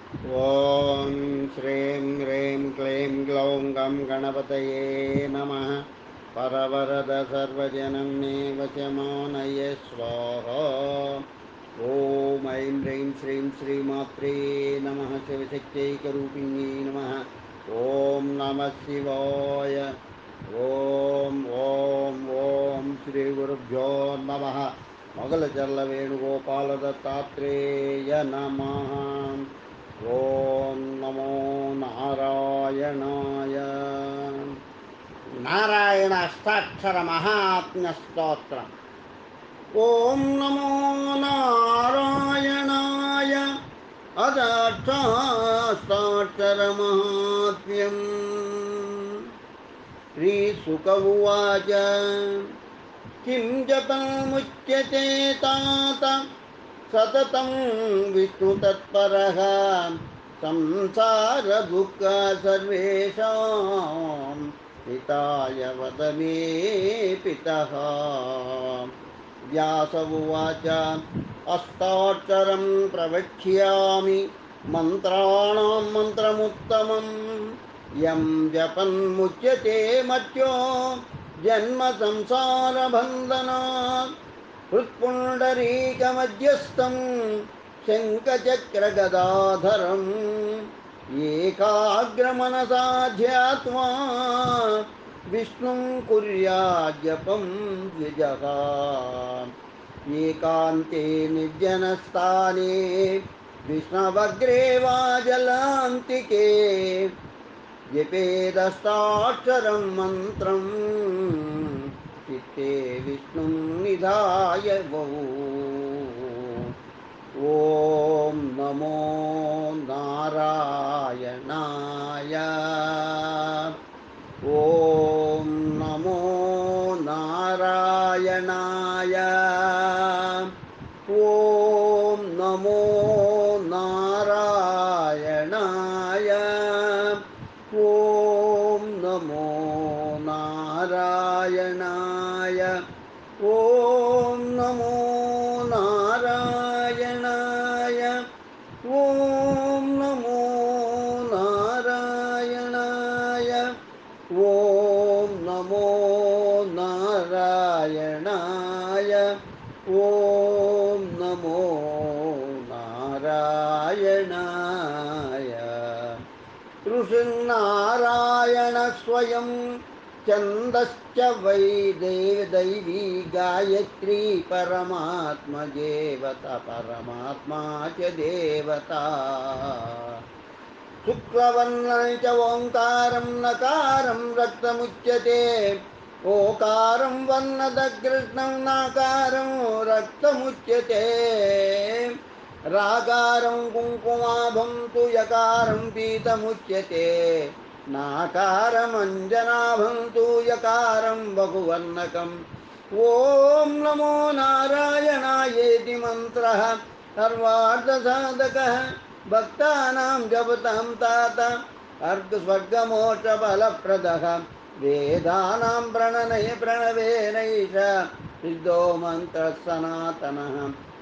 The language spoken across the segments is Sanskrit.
ॐ श्रीं ह्रीं क्लीं ग्लौं गं गणपतये नमः। परवरद सर्वजनं मे वशमानय स्वाहा। ॐ ऐं ह्रीं श्रीं श्रीमात्रे नमः। शिवशक्त्यैकरूपिण्यै नमः। ॐ नमः शिवाय। ॐ ॐ ॐ श्रीगुरुभ्यो नमः। మొగలచర్ల వేణుగోపాల దత్తాత్రేయ నమః. ఓం నమో నారాయణాయ. నారాయణ అష్టాక్షర మహాత్మ్య స్తోత్రం. ఓం నమో నారాయణాయ అష్టాక్షర మహాత్మ్యం. శ్రీశుక ఉవాచ किं जपमुच्यते तात सततं विष्णुतत्परः संसारदुःख सर्वेषां हिताय वद मे पितः। व्यास उवाच अष्टाक्षरं प्रवक्ष्यामि मन्त्राणां मन्त्रमुत्तमं यं जपन्मुच्यते मर्त्यो जन्म संसारबन्धनात्। हृत्पुण्डरीकमध्यस्थं शङ्खचक्रगदाधरम् एकाग्रमनसा ध्यात्वा विष्णुं कुर्याज्जपं द्विजः। एकान्ते निर्जनस्थाने विष्णवग्रे वा जलान्तिके जपेदष्टाक्षरं मन्त्रं चित्ते विष्णुं निधाय वौ। ॐ नमो नारायणाय। ॐ नमो नारायणाय। ॐ नमो नारायणाय। ॐ नमो नारायणाय। ॐ नमो नारायणाय। ॐ नमो नारायणाय। ॐ नमो नारायणाय। ॐ नमो नारायणाय। ऋषिर्नारायण स्वयं छन्दश्च वै दैवी गायत्री परमात्मदेवता परमात्मा च देवता। शुक्लवर्णं च ओङ्कारं नकारं रक्तमुच्यते। ओकारं वर्णदकृष्णं नाकारं रक्तमुच्यते। राकारं कुङ्कुमाभं तु यकारं पीतमुच्यते। नाकारमञ्जनाभं तु यकारं बहुवर्णकम्। ॐ नमो नारायणायेति मन्त्रः सर्वार्थसाधकः भक्तानां जपतां तात अर्धस्वर्गमोक्षफलप्रदः। वेदानां प्रणवेनैष सिद्धो मन्त्रः सनातनः।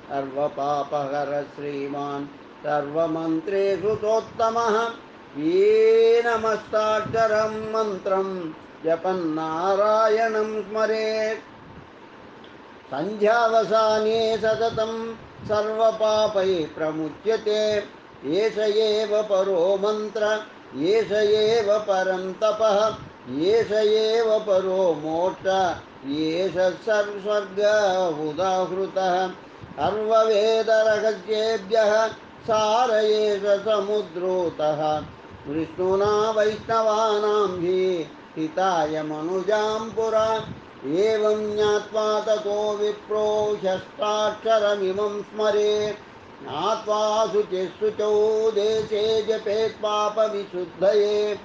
सर्वपापहर श्रीमान् सर्वमन्त्रेषु सोत्तमः। येनमष्टाक्षरं मन्त्रं जपन्नारायणं स्मरेत् सन्ध्यावसाने सततं सर्वपापैः प्रमुच्यते। एष एव परो मन्त्र एष एव परं तपः एष एव परो मोक्ष एष स्वर्ग उदाहृतः। सर्ववेदरहस्येभ्यः सार एष समुद्रोतः। विष्णुना वैष्णवानां हि हिताय मनुजां पुरा। एवं ज्ञात्वा ततो विप्रो षष्ठाक्षरमिमं स्मरेत्। ज्ञात्वा शुचिशुचौ देशे जपेत् पापविशुद्धये।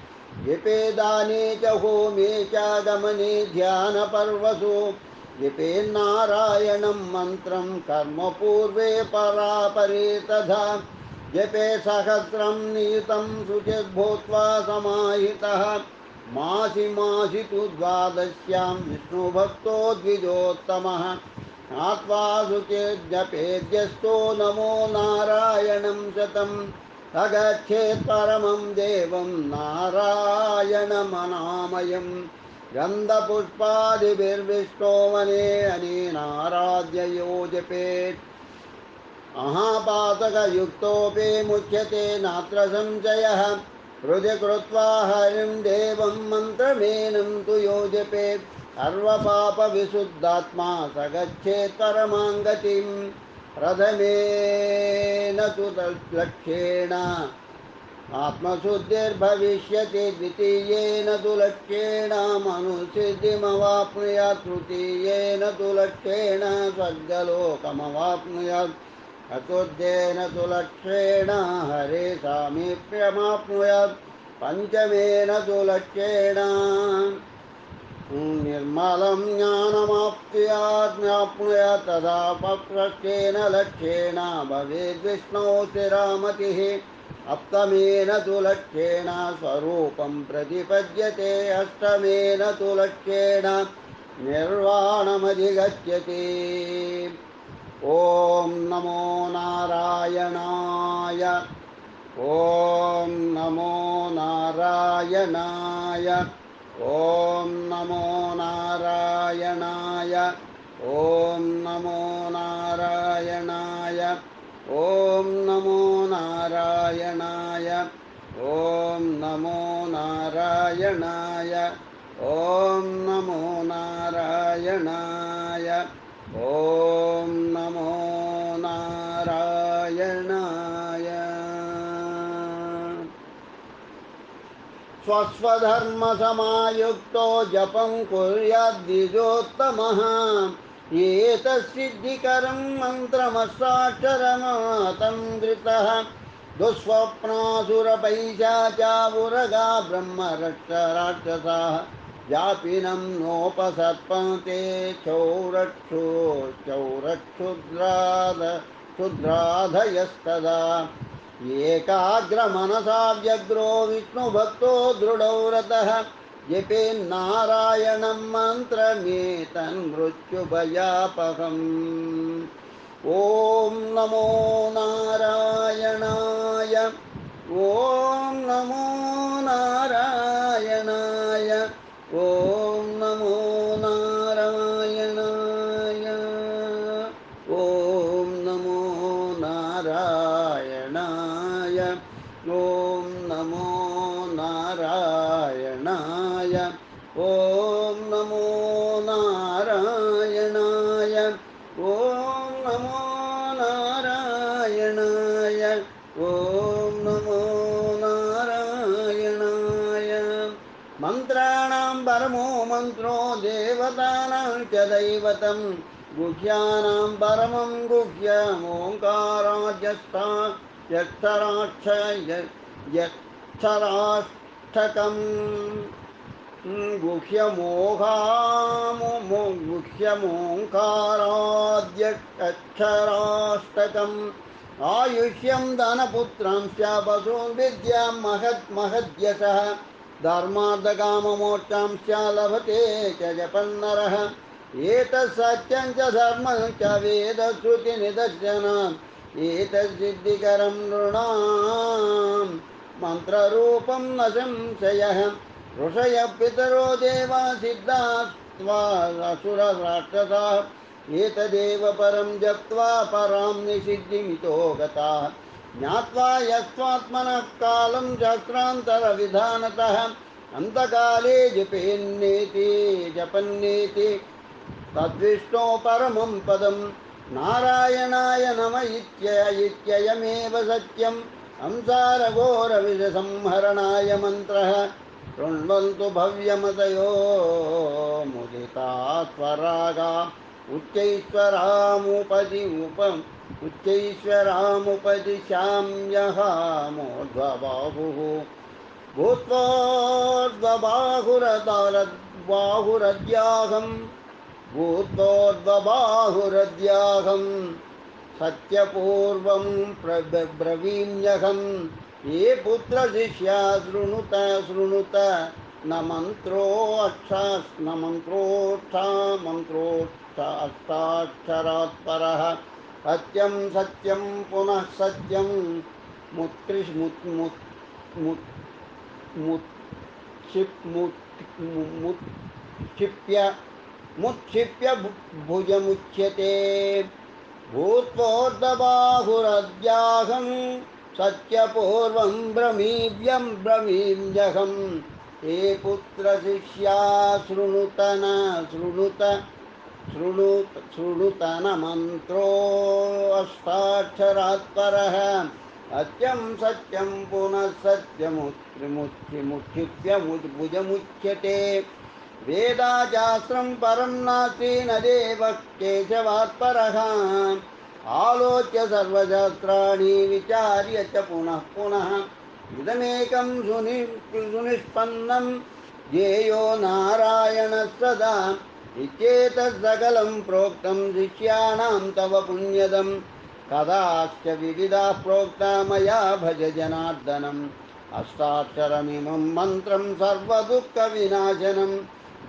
जपे दाने च होमे च गमने ध्यानपर्वसु। जपेन्नारायणं मन्त्रं कर्मपूर्वे परापरे तथा। जपे सहस्रं नियुतं शुचिर्भूत्वा समाहितः। मासि मासि तु द्वादश्यां विष्णुभक्तो द्विजोत्तमः। ज्ञात्वा शुचिर्जपेद्यस्तो नमो नारायणं शतं। सगच्छेत् परमं देवं नारायणमनामयं गन्धपुष्पादिभिर्विष्णो वने अनेनाराध्य यो जपेत् महापातकयुक्तोऽपि मुच्यते नात्र संशयः हृदि कृत्वा हरिं देवं मन्त्रमेनं तु यो जपेत् सर्वपापविशुद्धात्मा स गच्छेत् परमां गतिं प्रथमेन तु लक्ष्येण आत्मशुद्धिर्भविष्यति द्वितीयेन तु लक्ष्येण मनुसिद्धिमवाप्नुयात् तृतीयेन तु लक्ष्येण स्वर्गलोकमवाप्नुयात् चतुर्थेन तु लक्ष्येण हरे सामीप्यमाप्नुयात् पञ्चमेन तु लक्ष्येण निर्मलं ज्ञानमाप्नुयात् तदा षष्ठेन लक्ष्येण भवेद्विष्णौ स्थिरामतिः सप्तमेन तु लक्ष्येण स्वरूपं प्रतिपद्यते अष्टमेन तु लक्ष्येण निर्वाणमधिगच्छति ॐ नमो नारायणाय ॐ नमो नारायणाय ॐ नमो नारायणाय ॐ नमो नारायणाय ॐ नमो नारायणाय ॐ नमो नारायणाय ॐ नमो नारायणाय ॐ नमो नारायणाय स्वस्वधर्मसमायुक्तो जपं कुर्याद्विजोत्तमः एतत्सिद्धिकरं मन्त्रमष्टाक्षरमातन्द्रितः दुःस्वप्नासुरपैशाचावुरगा ब्रह्मरक्षराक्षसाः व्यापिनं नोपसर्पन्ते क्षुद्राधयस्तदा एकाग्रमनसा व्यग्रो विष्णुभक्तो दृढो रतः जपेन्नारायणं मन्त्रमेतन्मृत्युभयापहम् ॐ नमो नारायणाय ॐ नमो नारायणाय ॐ नमो नारायणाय ॐ नमो नारायणाय ॐ नमो नारायणाय ॐ नमो नारायणाय ॐ नमो नारायणाय ॐ नमो नारायणाय मन्त्राणां परमो मन्त्रो देवतानां च दैवतं गुह्यानां परमं गुह्यमोङ्काराद्यस्ता यक्षराष्टकम् गुह्यमोङ्काराद्यक्षराष्टकम् आयुष्यं धनपुत्रांश्च वसून् विद्यां महद्यशः धर्मार्थकाममोक्षांश्च लभते च जपन्नरः एतत् सत्यं च धर्मं च वेदश्रुतिनिदर्शनात् एतत्सिद्धिकरं नृणां मन्त्ररूपं न संशयः ऋषयः पितरो देवा सिद्धास्त्वा असुरराक्षसाः एतदेव परं जप्त्वा परां निषिद्धिमितो गताः ज्ञात्वा यस्त्वात्मनः कालं शास्त्रान्तरविधानतः अन्तकाले जपन्नेति तद्विष्णो परमं पदं नारायणाय नम इत्ययमेव सत्यं संसारघोरविषसंहरणाय मन्त्रः शृण्वन्तु भव्यमतयो मुदिता स्वरागा उच्चैश्वरामुपदिशाम्यः मूर्ध्वबाहुः भूतोर्ध्वबाहुरद्याहं सत्यपूर्वं ब्रवीम्यहं ये पुत्रशिष्या शृणुत न मन्त्रोऽष्टाक्षरात् परः सत्यं सत्यं पुनः सत्यं मुत्कृष् मुत् मुत् मुत् मुत्क्षिप् मुत्क्षिप्य मुत्क्षिप्य भुजमुच्यते भूत्वोर्धबाहुरद्याहं सत्यपूर्वं ब्रमीम्यहं हे पुत्रशिष्या शृणुतन मन्त्रोऽष्टाक्षरात् परः सत्यं सत्यं पुनः सत्यमुच्चिप्य भुजमुच्यते वेदाशास्त्रं परं नास्ति न देव केशवात् परः आलोच्य सर्वशास्त्राणि विचार्य च पुनः पुनः इदमेकं सुनिष्पन्नं ध्येयो नारायणः सदा इत्येतत् प्रोक्तं शिष्याणां तव पुण्यदं कदाश्च विविधाः प्रोक्ता मया भज जनार्दनम् अष्टाक्षरमिमं मन्त्रं सर्वदुःखविनाशनं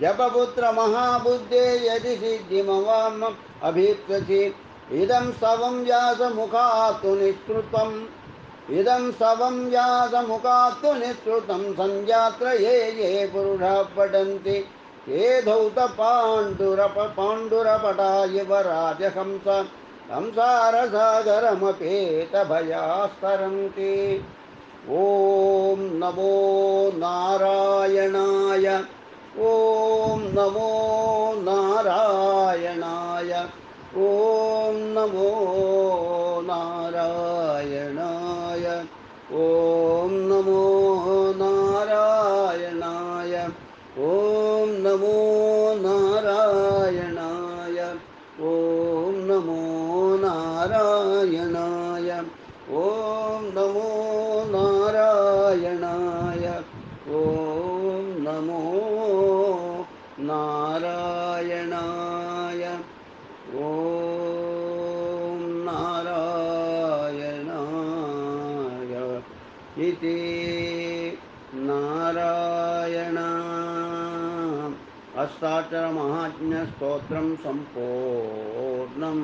जपपुत्र महाबुद्धे यदि सिद्धिमवाम् अभीप्ससि इदं स्तवं व्यासमुखात् निःसृतम् इदं स्तवं व्यासमुखात् निःसृतं सञ्जात्रये ये पुरुषाः पठन्ति ये धौत पाण्डुरपटा इव राजहंस संसारसागरमपेतभयास्तरन्ति ॐ नमो नारायणाय ॐ नमो नारायणाय ॐ नमो नारायणाय ॐ नमो नारायणाय ॐ नमो नारायणाय ॐ नमो नारायणाय ॐ नमो नारायणाय ॐ नमो नारायणाय ॐ नारायणाय इति नारायण अष्टाक्षरमाहात्म्यस्तोत्रं सम्पूर्णम्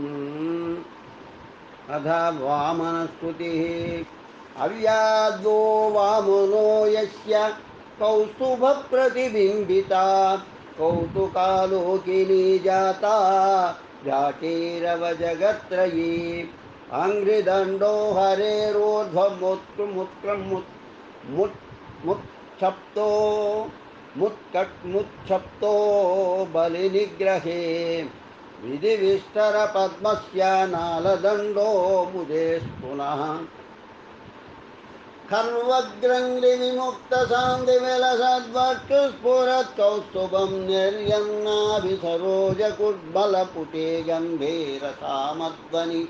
अथ वामनस्तुतिः अव्याद्वो वामनो यस्य कौस्तुभप्रतिबिम्बिता कौतुकालोकिनी जाता जातिरवजगत्त्रयी अङ्घ्रिदण्डो हरेरोर्ध्वमुत्क्षप्तो मुत्क्षप्तो बलिनिग्रहे विधिविस्तरपद्मस्य नालदण्डो मुदेस्तुनः खर्वग्रङ्घ्रिविमुक्तसाङ्गविलसद्वक्षुस्फुरत्कौस्तुभं निर्यन्नाभिसरोजकुड्बलपुटे गम्भीरसामध्वनि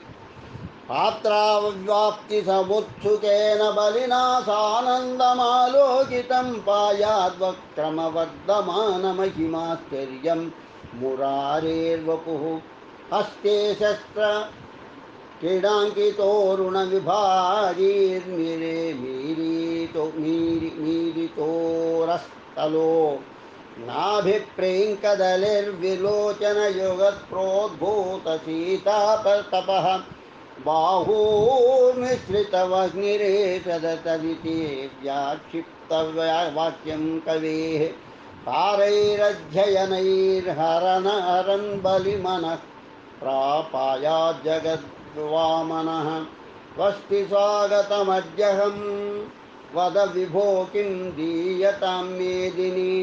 पात्राव्याप्तिसमुत्सुकेन बलिना सानन्दमालोकितं पायाद्वक्रमवर्धमानमहिमाश्चर्यं मुरारेर्वपुः हस्ते शस्त्र क्रीडाङ्कितोरुणविभागीर्मिरे मीरितोरस्थलो नाभिप्रेङ्कदलिर्विलोचनयुगत्प्रोद्भूतसीतापतपः बाहूर्मिश्रितवह्निरेतदतदिति व्याक्षिप्तवाक्यं कवेः तारैरध्ययनैर्हरन् बलिमनः प्रापायाज्जगद्वामनः स्वस्ति स्वागतमद्यहं वद विभो किं दीयतां मेदिनी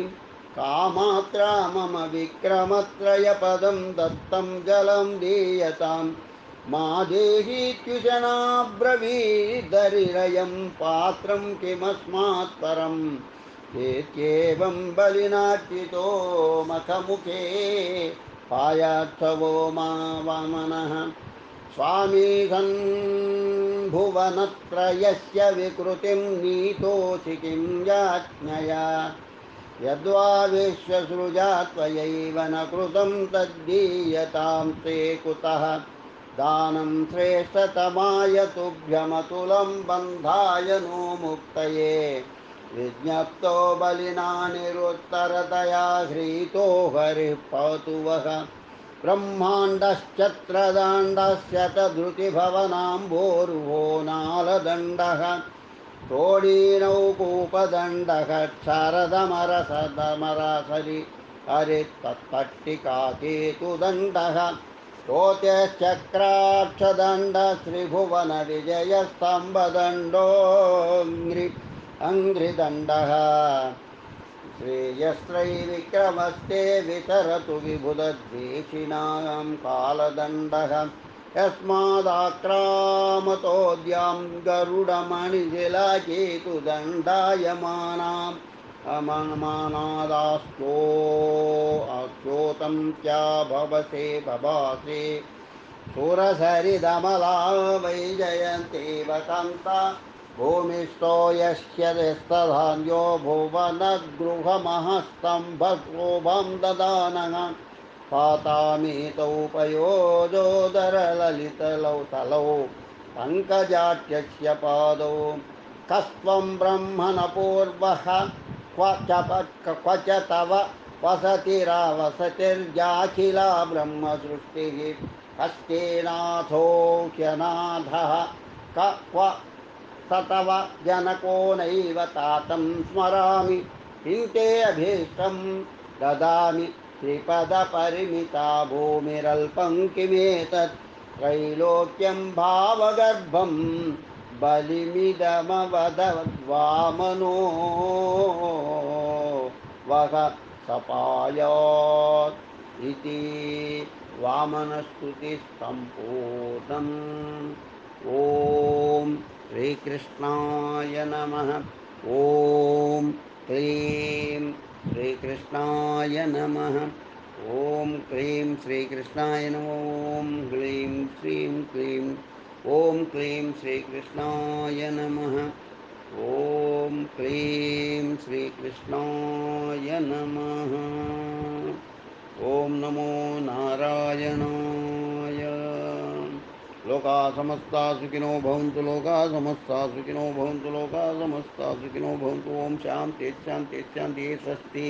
कामात्रा मम विक्रमत्रयपदं दत्तं जलं दीयतां मा देहीत्युशनाब्रवीदरिरयं पात्रं किमस्मात् परम् एत्येवं बलिनार्चितो मखमुखे पायात्सवो मा वामनः स्वामी सन्भुवनत्रयस्य विकृतिं नीतोऽसि किं याज्ञया यद्वा विश्वसृजा त्वयैव न कृतं तद्दीयतां ते कुतः दानं श्रेष्ठतमाय तुभ्यमतुलं बन्धाय नो मुक्तये विज्ञप्तो बलिना निरुत्तरतया ह्रीतो हरिः पातु वः ब्रह्माण्डश्चत्रदाण्डस्य तद्धृतिभवनाम्भोरुहो नालदण्डः तोडीनौकूपदण्डः क्षारदमरसदमरसरि हरित्पट्टिकाकेतुदण्डः स्तोत्यश्चक्राक्षदण्डश्रीभुवनविजयस्तम्भदण्डोऽङ्घ्रि अङ्घ्रिदण्डः श्रेयस्त्रैविक्रमस्ते वितरतु विबुधद्वेषिणां कालदण्डः यस्मादाक्रामतोऽद्यां गरुडमणिशिलाकेतुदण्डायमानाम् अमन्मानादास्तो अच्योतं क्या भवसे भवासे सुरसरिदमला वैजयन्तीव कान्ता भूमिस्थो यस्य निस्तधान्यो भुवनगृहमहस्तम्भशोभं ददानः पातामितौ पयोजोदरललितलौ तलौ पङ्कजाट्यस्य पादौ कस्त्वं ब्रह्मण पूर्वः क्व च तव वसतिरवसतिर्याखिला ब्रह्मसृष्टिः हस्तेनाथो ह्यनाथः क्व स तव जनको नैव तातं स्मरामि किं ते अभीष्टं ददामि त्रिपदपरिमिता भूमिरल्पं किमेतत् त्रैलोक्यं भावगर्भं बलिमिदमवदद्वामनो वः सपायात् इति वामनस्तुतिः ॐ श्रीकृष्णाय नमः। ॐ क्लीं श्रीकृष्णाय नमः। ॐ क्लीं श्रीकृष्णाय नमः। ॐ क्लीं श्रीं क्लीं ॐ क्लीं श्रीकृष्णाय नमः। ॐ क्लीं श्रीकृष्णाय नमः। ॐ नमो नारायणाय। लोका समस्ता सुखिनो भवन्तु। लोका समस्ता सुखिनो भवन्तु। लोका समस्ता सुखिनो भवन्तु। ओम शांति शांति शांति। स्वस्ति।